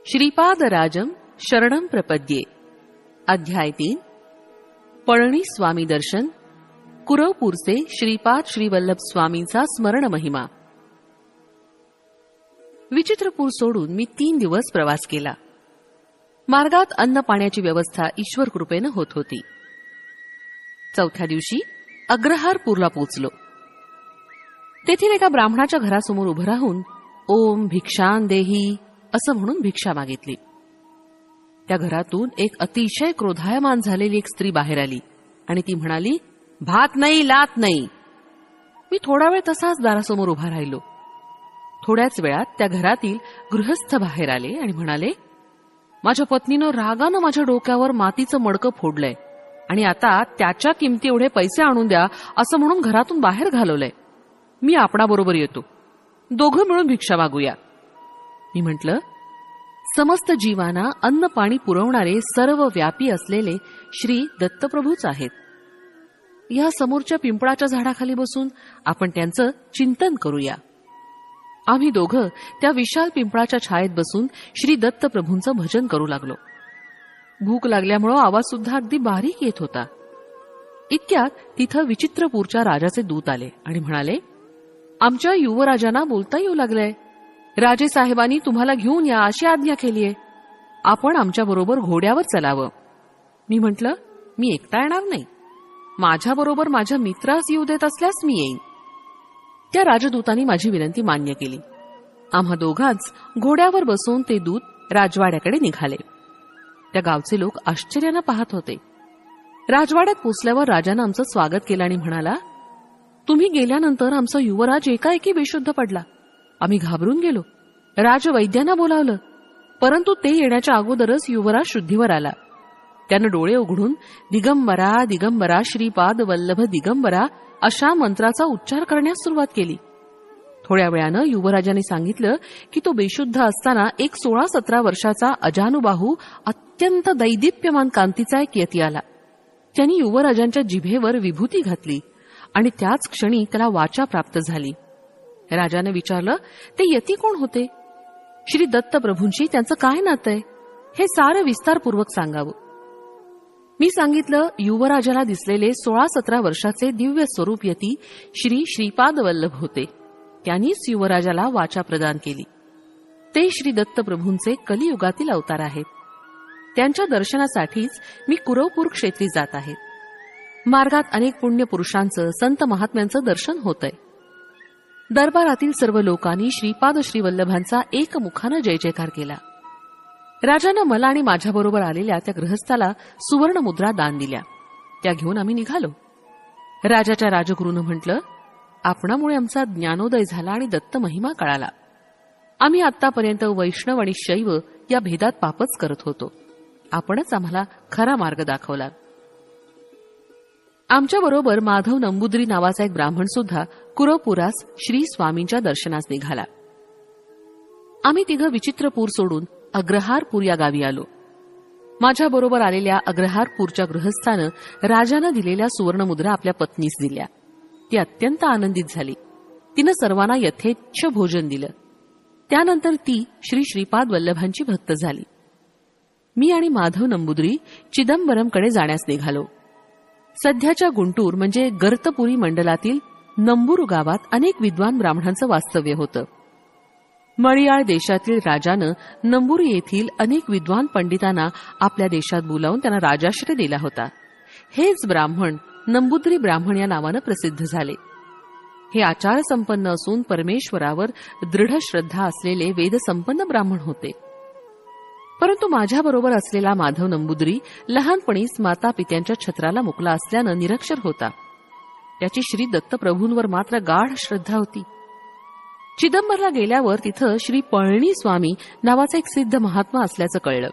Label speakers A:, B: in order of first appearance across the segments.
A: श्रीपादराजं शरणं प्रपद्ये. अध्याय 3. पळणी स्वामी दर्शन. कुरवपूरचे श्रीपाद श्रीवल्लभ स्वामींचा स्मरण महिमा. विचित्रपूर सोडून मी 3 दिवस प्रवास केला. मार्गात अन्न पाण्याची व्यवस्था ईश्वर कृपेनं होत होती. 4थ्या दिवशी अग्रहारपूरला पोचलो. तेथील एका ब्राह्मणाच्या घरासमोर उभं राहून ओम भिक्षां देही असं म्हणून भिक्षा मागितली. त्या घरातून एक अतिशय क्रोधायमान झालेली एक स्त्री बाहेर आली आणि ती म्हणाली, भात नाही, लात नाही. मी थोडा वेळ तसाच दारासमोर उभा राहिलो. थोड्याच वेळात त्या घरातील गृहस्थ बाहेर आले आणि म्हणाले, माझ्या पत्नीनं रागानं माझ्या डोक्यावर मातीचं मडकं फोडलंय आणि आता त्याच्या किमती एवढे पैसे आणून द्या असं म्हणून घरातून बाहेर घालवलंय. मी आपणाबरोबर येतो, दोघं मिळून भिक्षा मागूया. मी म्हटलं, समस्त जीवांना अन्न पाणी पुरवणारे सर्व व्यापी असलेले श्री दत्तप्रभूच आहेत. या समोरच्या पिंपळाच्या झाडाखाली बसून आपण त्यांचं चिंतन करूया. आम्ही दोघं त्या विशाल पिंपळाच्या छायेत बसून श्री दत्तप्रभूंचं भजन करू लागलो. भूक लागल्यामुळं आवाज सुद्धा अगदी बारीक येत होता. इतक्यात तिथं विचित्रपूरच्या राजाचे दूत आले आणि म्हणाले, आमच्या युवराजांना बोलता येऊ लागलंय. राजे साहेबांनी तुम्हाला घेऊन या अशी आज्ञा केलीये. आपण आमच्याबरोबर घोड्यावर चलावं. मी म्हटलं, मी एकटा येणार नाही, माझ्याबरोबर माझ्या मित्रास येऊ देत असल्यास मी येईन. त्या राजदूतांनी माझी विनंती मान्य केली. आम्हा दोघांच घोड्यावर बसून ते दूत राजवाड्याकडे निघाले. त्या गावचे लोक आश्चर्यानं पाहत होते. राजवाड्यात पोचल्यावर राजानं आमचं स्वागत केलं आणि म्हणाला, तुम्ही गेल्यानंतर आमचा युवराज एकाएकी बेशुद्ध पडला. आम्ही घाबरून गेलो. राजवैद्यांना बोलावलं, परंतु ते येण्याच्या अगोदरच युवराज शुद्धीवर आला. त्यानं डोळे उघडून दिगंबरा दिगंबरा श्रीपाद वल्लभ दिगंबरा अशा मंत्राचा उच्चार करण्यास सुरुवात केली. थोड्या वेळानं युवराजाने सांगितलं की तो बेशुद्ध असताना एक 16-17 वर्षाचा अजानुबाहू अत्यंत दैदिप्यमान कांतीचा एक यती आला. त्यांनी युवराजांच्या जिभेवर विभूती घातली आणि त्याच क्षणी त्याला वाचा प्राप्त झाली. राजाने विचारलं, ते यती कोण होते? श्री दत्तप्रभूंशी त्यांचं काय नातं आहे? हे सारं विस्तारपूर्वक सांगावं. मी सांगितलं, युवराजाला दिसलेले 16-17 वर्षाचे दिव्य स्वरूप यती श्री श्रीपाद वल्लभ होते. त्यांनीच युवराजाला वाचा प्रदान केली. ते श्री दत्तप्रभूंचे कलियुगातील अवतार आहेत. त्यांच्या दर्शनासाठीच मी कुरवपूर क्षेत्री जात आहे. मार्गात अनेक पुण्य पुरुषांचं, संत महात्म्यांचं दर्शन होतंय. दरबारातील सर्व लोकांनी श्रीपाद श्रीवल्लभांचा एकमुखानं जय जयकार केला. राजानं मला आणि माझ्याबरोबर आलेल्या त्या गृहस्थाला सुवर्ण मुद्रा दान दिल्या. त्या घेऊन आम्ही निघालो. राजाच्या राजगुरूनं म्हटलं, आपणामुळे आमचा ज्ञानोदय झाला आणि दत्त महिमा कळाला. आम्ही आतापर्यंत वैष्णव आणि शैव या भेदात पापच करत होतो. आपणच आम्हाला खरा मार्ग दाखवला. आमच्याबरोबर माधव नंबुद्री नावाचा एक ब्राह्मण सुद्धा कुरवपुरास श्री स्वामींच्या दर्शनास निघाला. आम्ही तिघं विचित्रपूर सोडून अग्रहारपूर या गावी आलो. माझ्याबरोबर आलेल्या अग्रहारपूरच्या गृहस्थानं राजानं दिलेल्या सुवर्णमुद्रा आपल्या पत्नीस दिल्या. ती अत्यंत आनंदित झाली. तिनं सर्वांना यथेच्छ भोजन दिलं. त्यानंतर ती श्री श्रीपाद वल्लभांची भक्त झाली. मी आणि माधव नंबुद्री चिदंबरमकडे जाण्यास निघालो. सध्याच्या गुंटूर म्हणजे गर्तपुरी मंडलातील नंबूर गावात अनेक विद्वान ब्राह्मणांचं वास्तव्य होतं. मळयाळ देशातील राजानं नंबूर येथील अनेक विद्वान पंडितांना आपल्या देशात बोलावून त्यांना राजाश्रय दिला होता. हेच ब्राह्मण नंबुद्री ब्राह्मण या नावानं प्रसिद्ध झाले. हे आचारसंपन्न असून परमेश्वरावर दृढ श्रद्धा असलेले वेदसंपन्न ब्राह्मण होते. परंतु माझ्याबरोबर असलेला माधव नंबुद्री लहानपणीच माता पित्यांच्या छत्राला मुकला असल्यानं निरक्षर होता. त्याची श्री दत्तप्रभूंवर मात्र गाढ श्रद्धा होती. चिदंबरला गेल्यावर तिथं श्री पळणी स्वामी नावाचा एक सिद्ध महात्मा असल्याचं कळलं.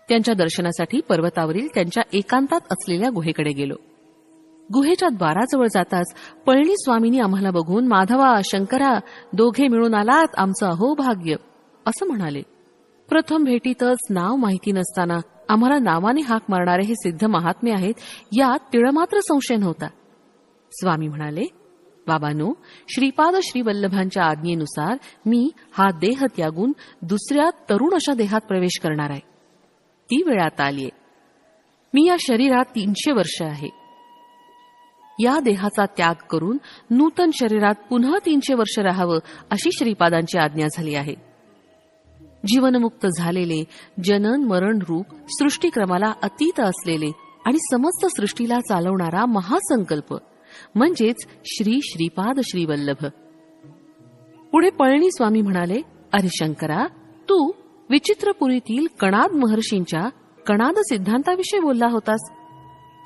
A: त्यांच्या दर्शनासाठी पर्वतावरील त्यांच्या एकांतात असलेल्या गुहेकडे गेलो. गुहेच्या द्वाराजवळ जाताच पळणी स्वामींनी आम्हाला बघून, माधवा, शंकरा, दोघे मिळून आलात, आमचं अहोभाग्य असं म्हणाले. प्रथम भेटीतच नाव माहिती नसताना आम्हाला नावाने हाक मारणारे हे सिद्ध महात्मे आहेत यात तिळमात्र संशय नव्हता. स्वामी म्हणाले, बाबांनो, श्रीपाद श्रीवल्लभांच्या आज्ञेनुसार मी हा देह त्यागून दुसऱ्या तरुण अशा देहात प्रवेश करणार आहे. ती वेळ आता आलीय. मी या शरीरात 300 वर्ष आहे. या देहाचा त्याग करून नूतन शरीरात पुन्हा 300 वर्ष राहावं अशी श्रीपादांची आज्ञा झाली आहे. जीवनमुक्त झालेले, जनन मरण रूप सृष्टीक्रमाला अतीत असलेले आणि समस्त सृष्टीला चालवणारा महासंकल्प म्हणजेच श्री श्रीपाद श्रीवल्लभ. पुढे पळणी स्वामी म्हणाले, अरे शंकरा, तू विचित्रपुरीतील कणाद महर्षींच्या कणाद सिद्धांताविषयी बोलला होतास.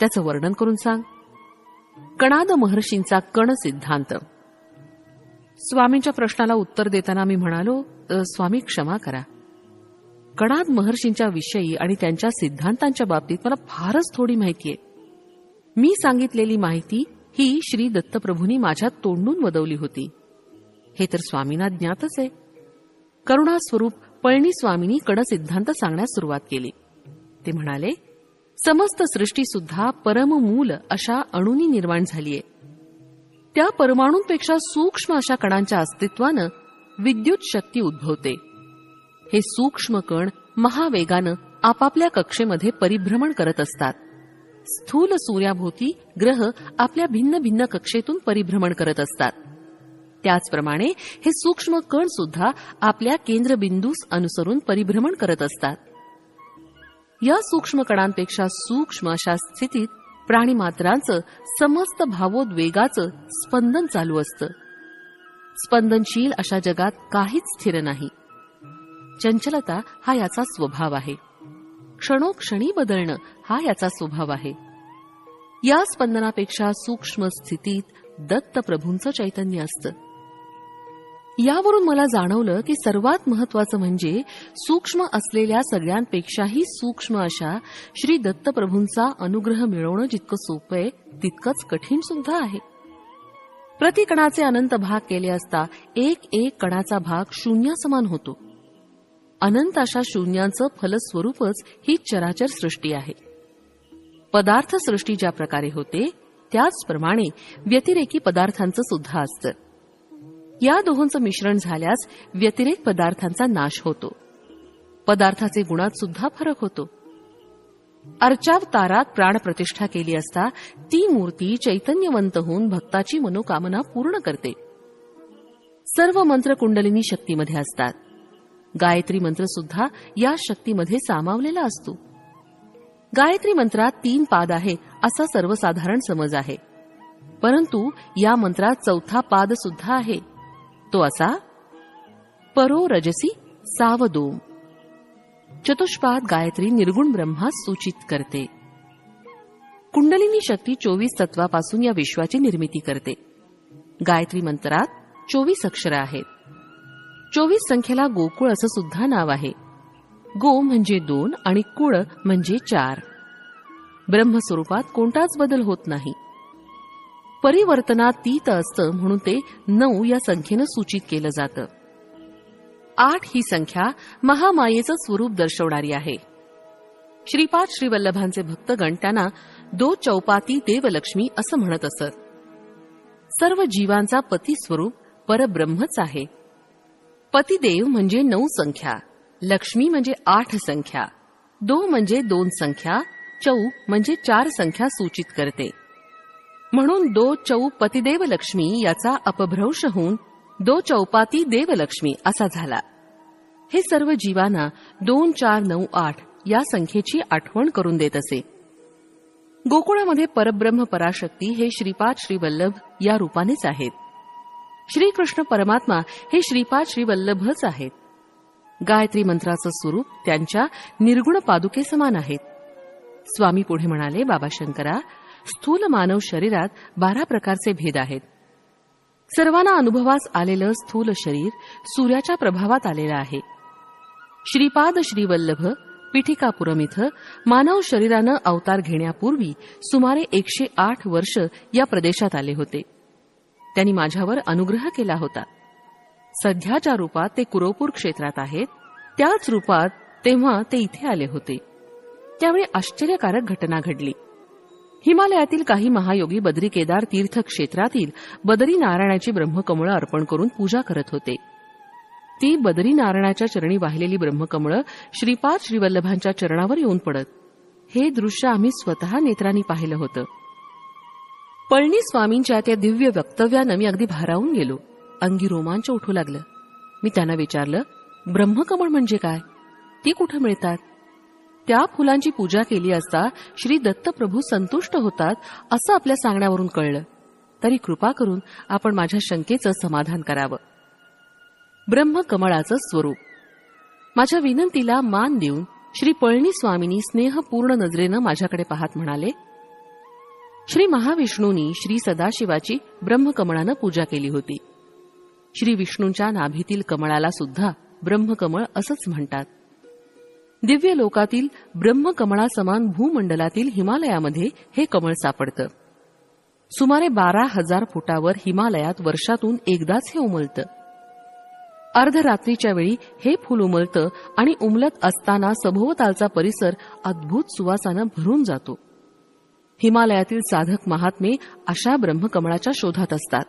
A: त्याचं वर्णन करून सांग. कणाद महर्षींचा कण सिद्धांत. स्वामींच्या प्रश्नाला उत्तर देताना मी म्हणालो, स्वामी क्षमा करा. कणाद महर्षींच्या विषयी आणि त्यांच्या सिद्धांतांच्या बाबतीत मला फारच थोडी माहिती आहे. मी सांगितलेली माहिती ही श्री दत्तप्रभूंनी माझ्या तोंडून वदवली होती. हे तर स्वामींना ज्ञातच आहे. करुणास्वरूप पळणी स्वामींनी कण सिद्धांत सांगण्यास सुरुवात केली. ते म्हणाले, समस्त सृष्टी सुद्धा परममूल अशा अणूंनी निर्माण झालीय. त्या परमाणूंपेक्षा सूक्ष्म अशा कणांच्या अस्तित्वानं विद्युत शक्ती उद्भवते. हे सूक्ष्म कण महावेगानं आपापल्या कक्षेमध्ये परिभ्रमण करत असतात. स्थूल सूर्याभोवती ग्रह आपल्या भिन्न भिन्न कक्षेतून परिभ्रमण करत असतात. त्याचप्रमाणे हे सूक्ष्म कण सुद्धा आपल्या केंद्रबिंदूस अनुसरून परिभ्रमण करत असतात. या सूक्ष्म कणांपेक्षा सूक्ष्म अशा स्थितीत प्राणीमात्रांचं समस्त भावोद्वेगाचं स्पंदन चालू असतं. स्पंदनशील अशा जगात काहीच स्थिर नाही. चंचलता हा याचा स्वभाव आहे. क्षणोक्षणी बदलणं हा याचा स्वभाव आहे. या स्पंदनापेक्षा सूक्ष्म स्थितीत दत्तप्रभूंचं चैतन्य असतं. यावरून मला जाणवलं की सर्वात महत्वाचं म्हणजे सूक्ष्म असलेल्या सगळ्यांपेक्षाही सूक्ष्म अशा श्री दत्तप्रभूंचा अनुग्रह मिळवणं जितकं सोपं आहे तितकंच कठीण सुद्धा आहे. प्रतिकणाचे अनंत भाग केले असता एक एक कणाचा भाग शून्यासमान होतो. अनंत अशा शून्यांचं फलस्वरूपच ही चराचर सृष्टी आहे. पदार्थ सृष्टी ज्या प्रकारे होते त्याचप्रमाणे व्यतिरेकी पदार्थांचं सुद्धा असतं. या दोहोंचं मिश्रण झाल्यास व्यतिरेक पदार्थांचा नाश होतो. पदार्थाचे गुणात सुद्धा फरक होतो. अर्चावतारात प्राणप्रतिष्ठा केली असता ती मूर्ती चैतन्यवंत होऊन भक्ताची मनोकामना पूर्ण करते. सर्व मंत्र कुंडलिनी शक्तीमध्ये असतात. गायत्री मंत्र सुद्धा या शक्तीमध्ये सामावलेला असतो. गायत्री मंत्रात 3 पाद आहे असा सर्वसाधारण समज आहे. परंतु या मंत्रात 4था पाद सुद्धा आहे. तो असा, परो रजसी सावदोम. चतुष्पाद गायत्री निर्गुण ब्रह्मास सूचित करते. कुंडलिनी शक्ती 24 तत्वापासून या विश्वाची निर्मिती करते. गायत्री मंत्रात 24 अक्षरं आहेत. 24 संख्येला गोकुळ असं सुद्धा नाव आहे. गो म्हणजे 2 आणि कुळ म्हणजे 4. ब्रह्मस्वरूपात कोणताच बदल होत नाही. परिवर्तनातीत असतं म्हणून ते 9 या संख्येनं सूचित केलं जातं. 8 ही संख्या महामायेचं स्वरूप दर्शवणारी आहे. श्रीपाद श्रीवल्लभांचे भक्तगण त्यांना 2 चौपाती देवलक्ष्मी असं म्हणत असत. सर्व जीवांचा पती स्वरूप परब्रह्मच आहे. पतिदेव म्हणजे 9 संख्या, लक्ष्मी म्हणजे 8 संख्या, 2 म्हणजे 2 संख्या, चौ म्हणजे 4 संख्या सूचित करते. म्हणून 2 चौ पतिदेव लक्ष्मी याचा अपभ्रंश होऊन 2 चौपाती देवलक्ष्मी असा झाला. हे सर्व जीवांना 2, 4, 9, 8 या संख्येची आठवण करून देत असे. गोकुळामध्ये परब्रह्म पराशक्ती हे श्रीपाद श्रीवल्लभ या रूपानेच आहेत. श्रीकृष्ण परमात्मा हे श्रीपाद श्रीवल्लभच आहेत. गायत्री मंत्राचं स्वरूप त्यांच्या निर्गुण पादुके समान आहेत. स्वामी पुढे म्हणाले, बाबा शंकरा, स्थूल मानव शरीरात 12 प्रकारचे भेद आहेत. सर्वांना अनुभवास आलेलं स्थूल शरीर सूर्याच्या प्रभावात आलेलं आहे. श्रीपाद श्रीवल्लभ पिठिकापुरम इथं मानव शरीरानं अवतार घेण्यापूर्वी सुमारे 108 वर्ष या प्रदेशात आले होते. त्यांनी माझ्यावर अनुग्रह केला होता. सध्याच्या रूपात ते कुरोपूर क्षेत्रात आहेत. त्याच रूपात तेव्हा ते इथे आले होते. त्यावेळी आश्चर्यकारक घटना घडली. हिमालयातील काही महायोगी बद्री केदार तीर्थक्षेत्रातील बद्रीनारायणाची ब्रह्मकमळं अर्पण करून पूजा करत होते. ती बद्रीनारायणाच्या चरणी वाहिलेली ब्रह्मकमळं श्रीपाद श्रीवल्लभांच्या चरणावर येऊन पडत. हे दृश्य आम्ही स्वतः नेत्रांनी पाहिलं होतं. पळणी स्वामींच्या त्या दिव्य वक्तव्यानं मी अगदी भारावून गेलो. अंगी रोमांच उठू लागलं. मी त्यांना विचारलं, ब्रह्मकमळ म्हणजे काय? ती कुठं मिळतात? त्या फुलांची पूजा केली असता श्री दत्तप्रभू संतुष्ट होतात असं आपल्या सांगण्यावरून कळलं. तरी कृपा करून आपण माझ्या शंकेचं समाधान करावं. ब्रह्मकमळाचं स्वरूप. माझ्या विनंतीला मान देऊन श्री पळणी स्वामींनी स्नेहपूर्ण नजरेनं माझ्याकडे पाहत म्हणाले, श्री महाविष्णूंनी श्री सदाशिवाची ब्रह्मकमळानं पूजा केली होती. श्री विष्णूंच्या नाभीतील कमळाला सुद्धा ब्रह्मकमळ असंच म्हणतात. दिव्य लोकातील ब्रह्मकमळासमान भूमंडलातील हिमालयामध्ये हे कमळ सापडतं. सुमारे 12,000 फुटावर हिमालयात वर्षातून एकदाच हे उमलतं. अर्धरात्रीच्या वेळी हे फूल उमलतं आणि उमलत असताना सभोवतालचा परिसर अद्भुत सुवासानं भरून जातो. हिमालयातील साधक महात्मे अशा ब्रह्मकमळाच्या शोधात असतात.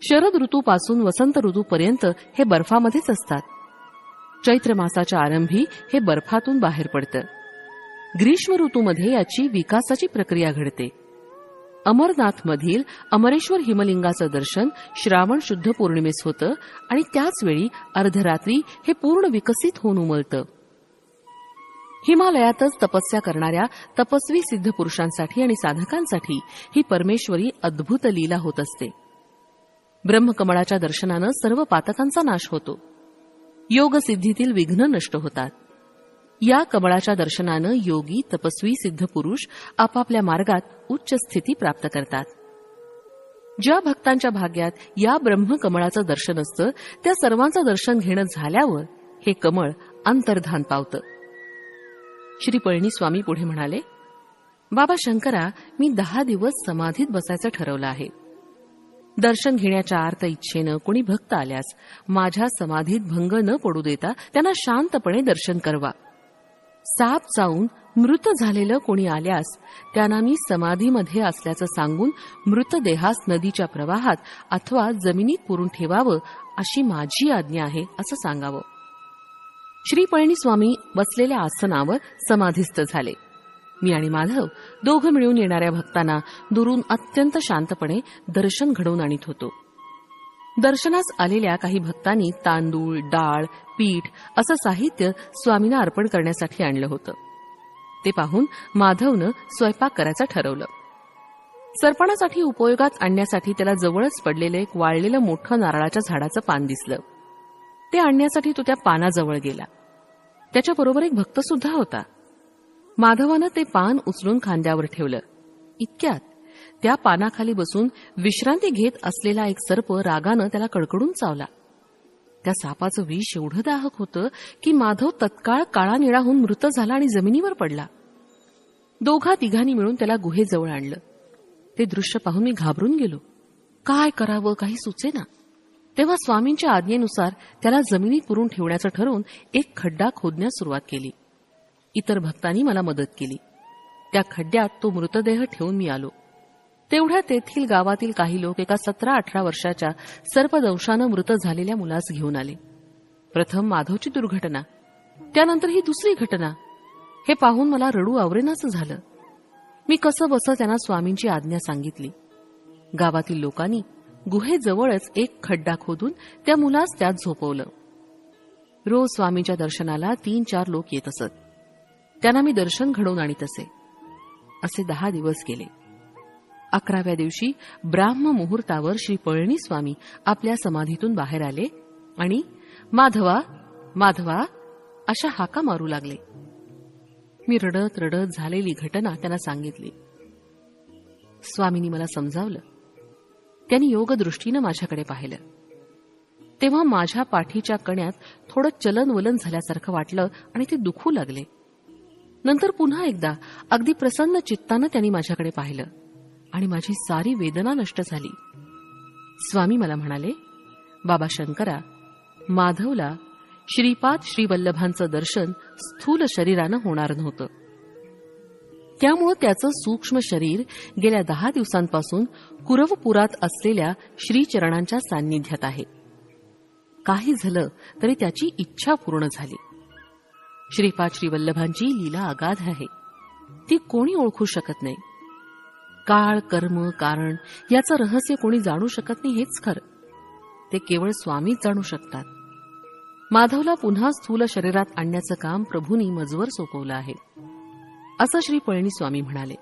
A: शरद ऋतूपासून वसंत ऋतूपर्यंत हे बर्फामध्येच असतात. चैत्र मासाच्या आरंभी हे बर्फातून बाहेर पडतं. ग्रीष्म ऋतूमध्ये याची विकासाची प्रक्रिया घडते. अमरनाथमधील अमरेश्वर हिमलिंगाचं दर्शन श्रावण शुद्ध पौर्णिमेस होतं आणि त्याचवेळी अर्धरात्री हे पूर्ण विकसित होऊन उमलतं. हिमालयातच तपस्या करणाऱ्या तपस्वी सिद्ध पुरुषांसाठी आणि साधकांसाठी ही परमेश्वरी अद्भुत लीला होत असते. ब्रह्मकमळाच्या दर्शनानं सर्व पातकांचा नाश होतो. योगसिद्धीतील विघ्न नष्ट होतात. या कमळाच्या दर्शनानं योगी तपस्वी सिद्ध पुरुष आपापल्या मार्गात उच्च स्थिती प्राप्त करतात. ज्या भक्तांच्या भाग्यात या ब्रह्मकमळाचं दर्शन असतं त्या सर्वांचं दर्शन घेणं झाल्यावर हे कमळ अंतर्धान पावतं. श्री पळणी स्वामी पुढे म्हणाले, बाबा शंकरा, मी 10 दिवस समाधीत बसायचं ठरवलं आहे. दर्शन घेण्याच्या आर्त इच्छेनं कोणी भक्त आल्यास माझ्या समाधीत भंग न पडू देता त्यांना शांतपणे दर्शन करवा. साप चावून मृत झालेलं कोणी आल्यास त्यांना मी समाधीमध्ये असल्याचं सांगून मृतदेहास नदीच्या प्रवाहात अथवा जमिनीत पुरून ठेवावं अशी माझी आज्ञा आहे असं सांगावं. श्री पळणी स्वामी बसलेल्या आसनावर समाधीस्थ झाले. मी आणि माधव दोघं मिळून येणाऱ्या भक्तांना दुरून अत्यंत शांतपणे दर्शन घडवून आणीत होतो. दर्शनास आलेल्या काही भक्तांनी तांदूळ, डाळ, पीठ असं साहित्य स्वामींना अर्पण करण्यासाठी आणलं होतं. ते पाहून माधवनं स्वयंपाक करायचं ठरवलं. सरपणासाठी उपयोगात आणण्यासाठी त्याला जवळच पडलेलं एक वाळलेलं मोठं नारळाच्या झाडाचं पान दिसलं. ते आणण्यासाठी तो त्या पानाजवळ गेला. त्याच्याबरोबर एक भक्त सुद्धा होता. माधवानं ते पान उचलून खांद्यावर ठेवलं. इतक्यात त्या पानाखाली बसून विश्रांती घेत असलेला एक सर्प रागानं त्याला कडकडून चावला. त्या सापाचं विष एवढं दाहक होतं की माधव तत्काळ काळा निळा होऊन मृत झाला आणि जमिनीवर पडला. दोघा तिघांनी मिळून त्याला गुहेजवळ आणलं. ते दृश्य पाहून मी घाबरून गेलो. काय करावं काही सुचेना. तेव्हा स्वामींच्या आज्ञेनुसार त्याला जमिनीत पुरून ठेवण्याचं ठरवून एक खड्डा खोदण्यास सुरुवात केली. इतर भक्तांनी मला मदत केली. त्या खड्ड्यात तो मृतदेह ठेवून मी आलो. तेवढ्या तेथील गावातील काही लोक एका 17-18 वर्षाच्या सर्पदंशानं मृत झालेल्या मुलास घेऊन आले. प्रथम माधवची दुर्घटना, त्यानंतर ही दुसरी घटना. हे पाहून मला रडू आवरेनासं झालं. मी कसं बसं त्यांना स्वामींची आज्ञा सांगितली. गावातील लोकांनी गुहेजवळच एक खड्डा खोदून त्या मुलास त्यात झोपवलं. रोज स्वामींच्या दर्शनाला 3-4 लोक येत असत. त्यांना मी दर्शन घडवून आणीत असे. असे 10 दिवस गेले. 11व्या दिवशी ब्राह्म मुहूर्तावर श्री पळणी स्वामी आपल्या समाधीतून बाहेर आले आणि माधवा माधवा अशा हाका मारू लागले. मी रडत रडत झालेली घटना त्यांना सांगितली. स्वामींनी मला समजावलं. त्यांनी योगदृष्टीनं माझ्याकडे पाहिलं. तेव्हा माझ्या पाठीच्या कण्यात थोडं चलनवलन झाल्यासारखं वाटलं आणि ते दुखू लागले. नंतर पुन्हा एकदा अगदी प्रसन्न चित्तानं त्यांनी माझ्याकडे पाहिलं आणि माझी सारी वेदना नष्ट झाली. स्वामी मला म्हणाले, बाबा शंकरा, माधवला श्रीपाद श्रीवल्लभांचं दर्शन स्थूल शरीरानं होणार नव्हतं. त्यामुळे त्याचं सूक्ष्म शरीर गेल्या 10 दिवसांपासून कुरवपुरात असलेल्या श्रीचरणांच्या सान्निध्यात आहे. काही झालं तरी त्याची इच्छा पूर्ण झाली. श्रीपाद श्रीवल्लभांची लीला अगाध आहे. ती कोणी ओळखू शकत नाही. काळ, कर्म, कारण याचं रहस्य कोणी जाणू शकत नाही हेच खरं. ते केवळ स्वामीच जाणू शकतात. माधवला पुन्हा स्थूल शरीरात आणण्याचं काम प्रभूंनी मजवर सोपवलं आहे, असं श्री पळणीस्वामी म्हणाले.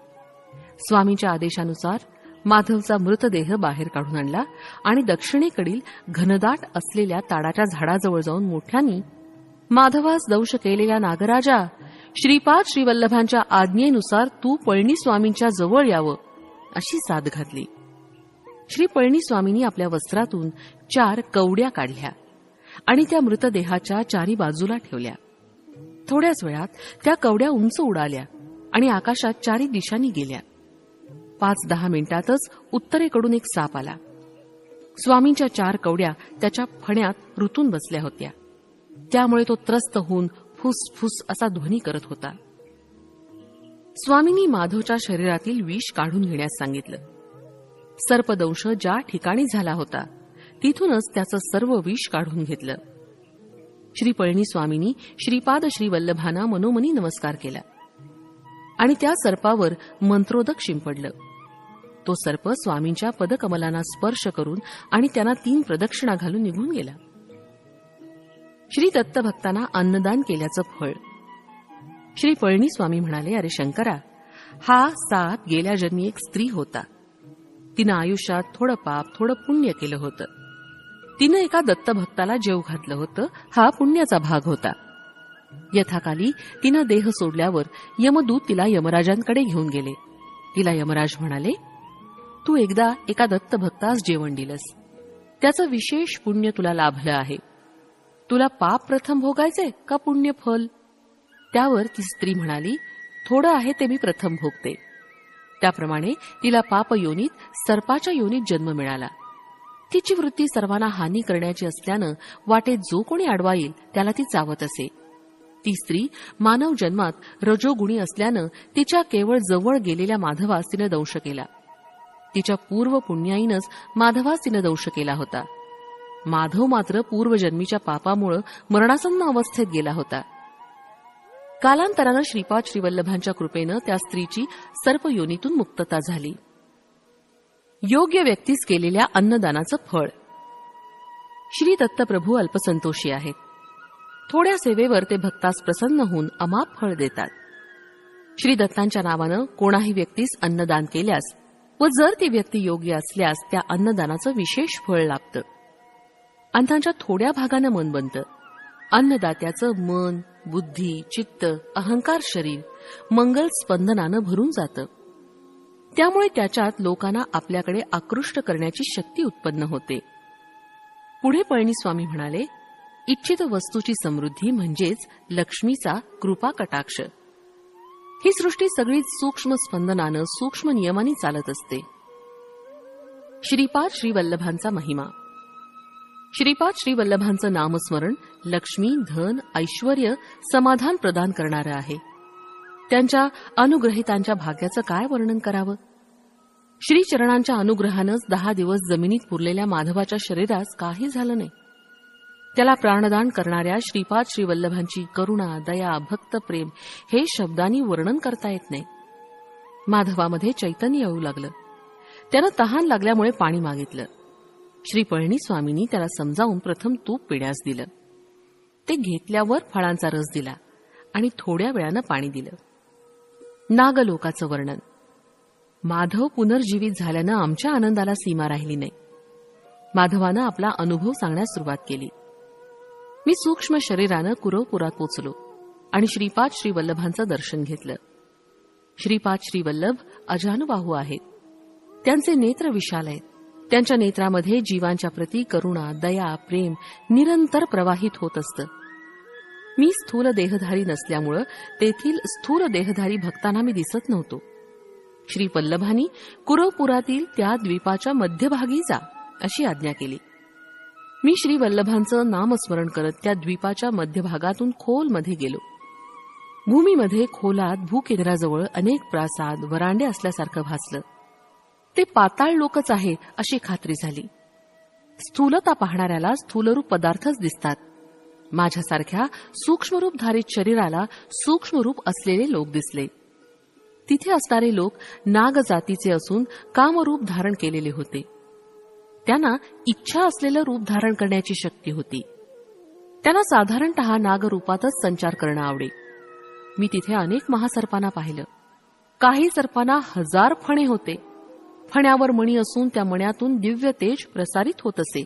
A: स्वामींच्या आदेशानुसार माधवचा मृतदेह बाहेर काढून आणला आणि दक्षिणेकडील घनदाट असलेल्या ताडाच्या झाडाजवळ जाऊन मोठ्यांनी, माधवास दंश केलेल्या नागराजा, श्रीपाद श्रीवल्लभांच्या आज्ञेनुसार तू पळणीस्वामींच्या जवळ यावं, अशी साद घातली. श्री पळणीस्वामींनी आपल्या वस्त्रातून 4 कवड्या काढल्या आणि त्या मृतदेहाच्या चारी बाजूला ठेवल्या. थोड्याच वेळात त्या कवड्या उंच उडाल्या आणि आकाशात चारी दिशांनी गेल्या. 5-10 मिनिटातच उत्तरेकडून एक साप आला. स्वामींच्या 4 कवड्या त्याच्या फण्यात रुतून बसल्या होत्या. त्यामुळे तो त्रस्त होऊन फुसफुस असा ध्वनी करत होता. स्वामींनी माधवच्या शरीरातील विष काढून घेण्यास सांगितलं. सर्पदंश ज्या ठिकाणी झाला होता तिथूनच त्याचं सर्व विष काढून घेतलं. श्री पळणीस्वामींनी श्रीपाद श्रीवल्लभांना मनोमनी नमस्कार केला आणि त्या सर्पावर मंत्रोदक शिंपडलं. तो सर्प स्वामींच्या पदकमलांना स्पर्श करून आणि त्यांना 3 प्रदक्षिणा घालून निघून गेला. श्री दत्तभक्तांना अन्नदान केल्याचं फळ. श्री पळणीस्वामी म्हणाले, अरे शंकरा, हा साप गेल्या जन्मी एक स्त्री होता. तिनं आयुष्यात थोडं पाप, थोडं पुण्य केलं होतं. तिनं एका दत्तभक्ताला जेव घातलं होतं. हा पुण्याचा भाग होता. यथाकाली तिनं देह सोडल्यावर यमदूत तिला यमराजांकडे घेऊन गेले. तिला यमराज म्हणाले, तू एकदा एका दत्तभक्तास जेवण दिलंस, त्याचं विशेष पुण्य तुला लाभलं आहे. तुला पाप प्रथम भोगायचे का पुण्य फल? त्यावर ती स्त्री म्हणाली, थोडं आहे ते मी प्रथम भोगते. त्याप्रमाणे तिला पाप योनीत सर्पाच्या योनीत जन्म मिळाला. तिची वृत्ती सर्वांना हानी करण्याची असल्यानं वाटेत जो कोणी आडवा येईल त्याला ती चावत असे. ती स्त्री मानव जन्मात रजोगुणी असल्यानं तिच्या केवळ जवळ गेलेल्या माधवास तिनं दंश केला. तिच्या पूर्व पुण्याईनंच माधवास तिनं दंश केला होता. माधव मात्र पूर्वजन्मीच्या पापामुळे मरणासन्न अवस्थेत गेला होता. कालांतरानं श्रीपाद श्रीवल्लभांच्या कृपेनं त्या स्त्रीची सर्पयोनीतून मुक्तता झाली. योग्य व्यक्तीस केलेल्या अन्नदानाचं फळ. श्री दत्तप्रभू अल्पसंतोषी आहेत. थोड्या सेवेवर ते भक्तास प्रसन्न होऊन अमाप फळ देतात. श्री दत्तांच्या नावानं कोणाही व्यक्तीस अन्नदान केल्यास व जर ती व्यक्ती योग्य असल्यास त्या अन्नदानाचं विशेष फळ लाभतं. अन्नाच्या थोड्या भागानं मन बनतं. अन्नदात्याचं मन, बुद्धी, चित्त, अहंकार शरीर मंगल स्पंदनानं भरून जातं. त्यामुळे त्याच्यात लोकांना आपल्याकडे आकृष्ट करण्याची शक्ती उत्पन्न होते. पुढे पळणीस्वामी म्हणाले, इच्छित वस्तूची समृद्धी म्हणजेच लक्ष्मीचा कृपा कटाक्ष. ही सृष्टी सगळीच सूक्ष्म स्पंदनानं, सूक्ष्म नियमांनी चालत असते. श्रीपाद श्रीवल्लभांचा महिमा. श्रीपाद श्रीवल्लभांचं नामस्मरण लक्ष्मी, धन, ऐश्वर्य, समाधान प्रदान करणारं आहे. त्यांच्या अनुग्रहितांच्या भाग्याचं काय वर्णन करावं? श्रीचरणांच्या अनुग्रहानंच 10 दिवस जमिनीत पुरलेल्या माधवाच्या शरीरास काही झालं नाही. त्याला प्राणदान करणाऱ्या श्रीपाद श्रीवल्लभांची करुणा, दया, भक्त प्रेम हे शब्दांनी वर्णन करता येत नाही. माधवामध्ये चैतन्य येऊ लागलं. त्यानं तहान लागल्यामुळे पाणी मागितलं. श्री पळणीस्वामींनी त्याला समजावून प्रथम तूप पिण्यास दिलं. ते घेतल्यावर फळांचा रस दिला आणि थोड्या वेळानं पाणी दिलं. नागलोकाचं वर्णन. माधव पुनर्जीवित झाल्यानं आमच्या आनंदाला सीमा राहिली नाही. माधवानं आपला अनुभव सांगण्यास सुरुवात केली. मी सूक्ष्म शरीरानं कुरवपुरात पोचलो आणि श्रीपाद श्रीवल्लभांचं दर्शन घेतलं. श्रीपाद श्रीवल्लभ अजानुबाहू आहेत. त्यांचे नेत्र विशाल आहेत. त्यांच्या नेत्रामध्ये जीवांच्या प्रती करुणा, दया, प्रेम निरंतर प्रवाहित होत असतं. मी स्थूल देहधारी नसल्यामुळं तेथील स्थूल देहधारी भक्तांना मी दिसत नव्हतो. श्री वल्लभांनी कुरवपुरातील त्या द्वीपाच्या मध्यभागी जा अशी आज्ञा केली. मी श्री वल्लभांचं नामस्मरण करत त्या द्वीपाच्या मध्यभागातून खोलमध्ये गेलो. भूमीमध्ये खोलात भूकेंद्राजवळ अनेक प्रासाद वरांडे असल्यासारखं भासलं. ते पाताळ लोकच आहे अशी खात्री झाली. स्थूलता पाहणाऱ्याला स्थूलरूप पदार्थच दिसतात. माझ्यासारख्या सूक्ष्मरूपधारित शरीराला सूक्ष्मरूप असलेले लोक दिसले. तिथे असणारे लोक नागजातीचे असून कामरूप धारण केलेले होते. त्यांना इच्छा असलेलं रूप धारण करण्याची शक्ती होती. त्यांना साधारणतः नागरूपातच संचार करणं आवडे. मी तिथे अनेक महासर्पांना पाहिलं. काही सर्पांना 1000 फणे होते. फण्यावर मणी असून त्या मण्यातून दिव्य तेज प्रसारित होत असे.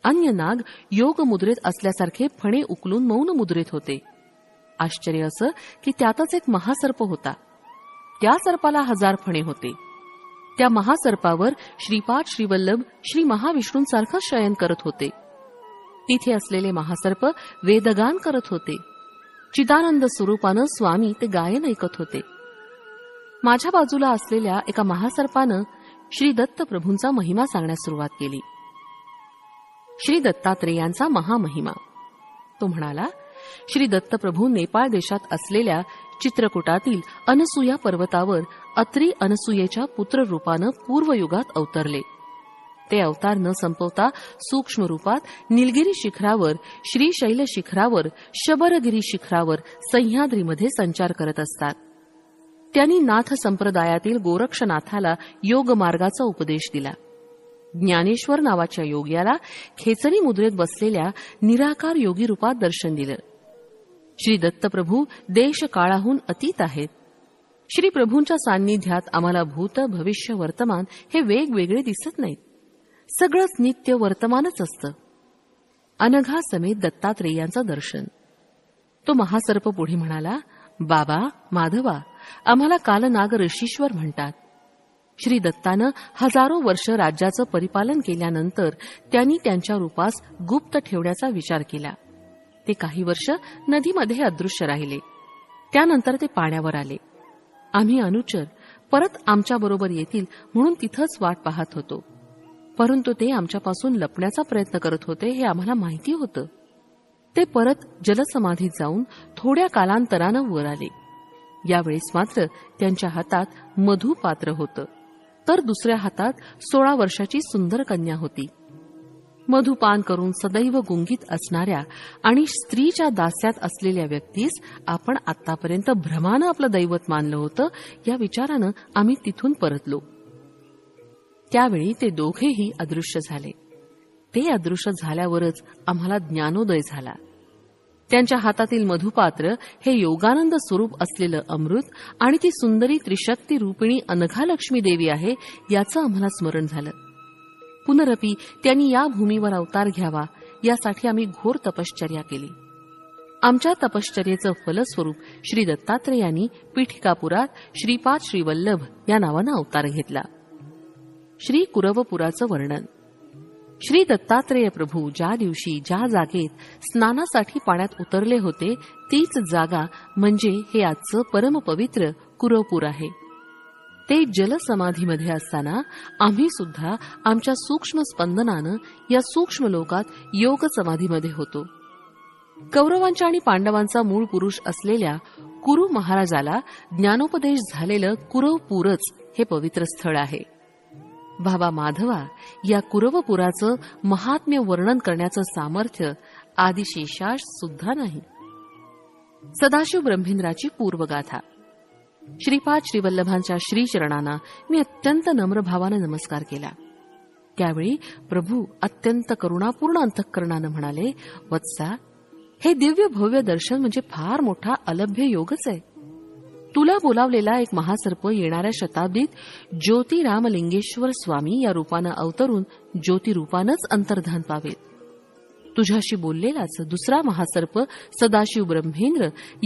A: अन्य नाग योग मुद्रेत असल्यासारखे फणे उकलून मौन मुद्रेत होते. आश्चर्य असं की त्यातच एक महासर्प होता. त्या सर्पाला 1000 फणे होते. त्या महासर्पावर श्रीपाद श्रीवल्लभ श्री महाविष्णूंसारखं शयन करत होते. तिथे असलेले महासर्प वेदगान करत होते. चिदानंद स्वरूपानं स्वामी ते गायन ऐकत होते. माझ्या बाजूला असलेल्या एका महासर्पानं श्री दत्त प्रभूंचा महिमा सांगण्यास सुरुवात केली. श्री दत्तात्रेयांचा महामहिमा. तो म्हणाला, श्री दत्तप्रभू नेपाळ देशात असलेल्या चित्रकूटातील अनसूया पर्वतावर अत्री अनसूयेच्या पुत्ररूपानं पूर्वयुगात अवतरले. ते अवतार न संपवता सूक्ष्म रूपात निलगिरी शिखरावर, श्रीशैल शिखरावर, शबरगिरी शिखरावर, सह्याद्रीमध्ये संचार करत असतात. त्यांनी नाथ संप्रदायातील गोरक्षनाथाला योग मार्गाचा उपदेश दिला. ज्ञानेश्वर नावाच्या योग्याला खेचरी मुद्रेत बसलेल्या निराकार योगी रूपात दर्शन दिलं. श्री दत्तप्रभू देश काळाहून अतीत आहेत. श्री प्रभूंच्या सान्निध्यात आम्हाला भूत, भविष्य, वर्तमान हे वेगवेगळे दिसत नाहीत. सगळंच नित्य वर्तमानच असतं. अनघा समेत दत्तात्रेयांचं दर्शन. तो महासर्प पुढे म्हणाला, बाबा माधवा, आम्हाला कालनाग ऋषीश्वर म्हणतात. श्री दत्तानं हजारो वर्ष राज्याचं परिपालन केल्यानंतर त्यांनी त्यांच्या रूपास गुप्त ठेवण्याचा विचार केला. ते काही वर्ष नदीमध्ये अदृश्य राहिले. त्यानंतर ते पाण्यावर आले. आम्ही अनुचर परत आमच्याबरोबर येतील म्हणून तिथंच वाट पाहत होतो. परंतु ते आमच्यापासून लपण्याचा प्रयत्न करत होते हे आम्हाला माहिती होतं. ते परत जलसमाधीत जाऊन थोड्या कालांतरानं वर आले. यावेळेस मात्र त्यांच्या हातात मधुपात्र होतं, तर दुसऱ्या हातात 16 वर्षाची सुंदर कन्या होती. मधुपान करून सदैव गुंगीत असणाऱ्या आणि स्त्रीच्या दास्यात असलेल्या व्यक्तीस आपण आतापर्यंत भ्रमानं आपलं दैवत मानलं होतं, या विचारानं आम्ही तिथून परतलो. त्यावेळी ते दोघेही अदृश्य झाले. ते अदृश्य झाल्यावरच आम्हाला ज्ञानोदय झाला. त्यांच्या हातातील मधुपात्र हे योगानंद स्वरूप असलेलं अमृत आणि ती सुंदरी त्रिशक्ती रूपिणी अनघालक्ष्मी देवी आहे याचं आम्हाला स्मरण झालं. पुनरपी त्यांनी या भूमीवर अवतार घ्यावा यासाठी आम्ही घोर तपश्चर्या केली. आमच्या तपश्चर्येचं फलस्वरूप श्री दत्तात्रेयांनी पीठिकापुरात श्रीपाद श्रीवल्लभ या नावानं अवतार घेतला. श्री कुरवपुराचं वर्णन. श्री दत्तात्रेय प्रभू ज्या दिवशी ज्या जागेत स्नानासाठी पाण्यात उतरले होते तीच जागा म्हणजे हे आजचं परमपवित्र कुरवपूर आहे. ते जलसमाधीमध्ये असताना आम्ही सुद्धा आमच्या सूक्ष्म स्पंदनानं या सूक्ष्म लोकात योग समाधीमध्ये होतो. कौरवांच्या आणि पांडवांचा मूळ पुरुष असलेल्या कुरु महाराजाला ज्ञानोपदेश झालेलं कुरवपूरच हे पवित्र स्थळ आहे. बाबा माधवा, या कुरवपुराचं महात्म्य वर्णन करण्याचं सामर्थ्य आदिशेषास सुद्धा नाही. सदाशिव ब्रह्मेंद्राची पूर्वगाथा. श्रीपाद श्रीवल्लभांच्या श्रीचरणांना मी अत्यंत नम्र भावानं नमस्कार केला. त्यावेळी प्रभू अत्यंत करुणापूर्ण अंतःकरणानं म्हणाले, वत्सा, हे दिव्य भव्य दर्शन म्हणजे फार मोठा अलभ्य योगच आहे. तुला बोलावलेला एक महासर्प येणाऱ्या शताब्दीत ज्योतिरामलिंगेश्वर स्वामी या रूपानं अवतरून ज्योतिरूपानंच अंतर्धान पावेल. तुझ्याशी बोललेलाच दुसरा महासर्प सदाशिव ब्रह्मेंद्र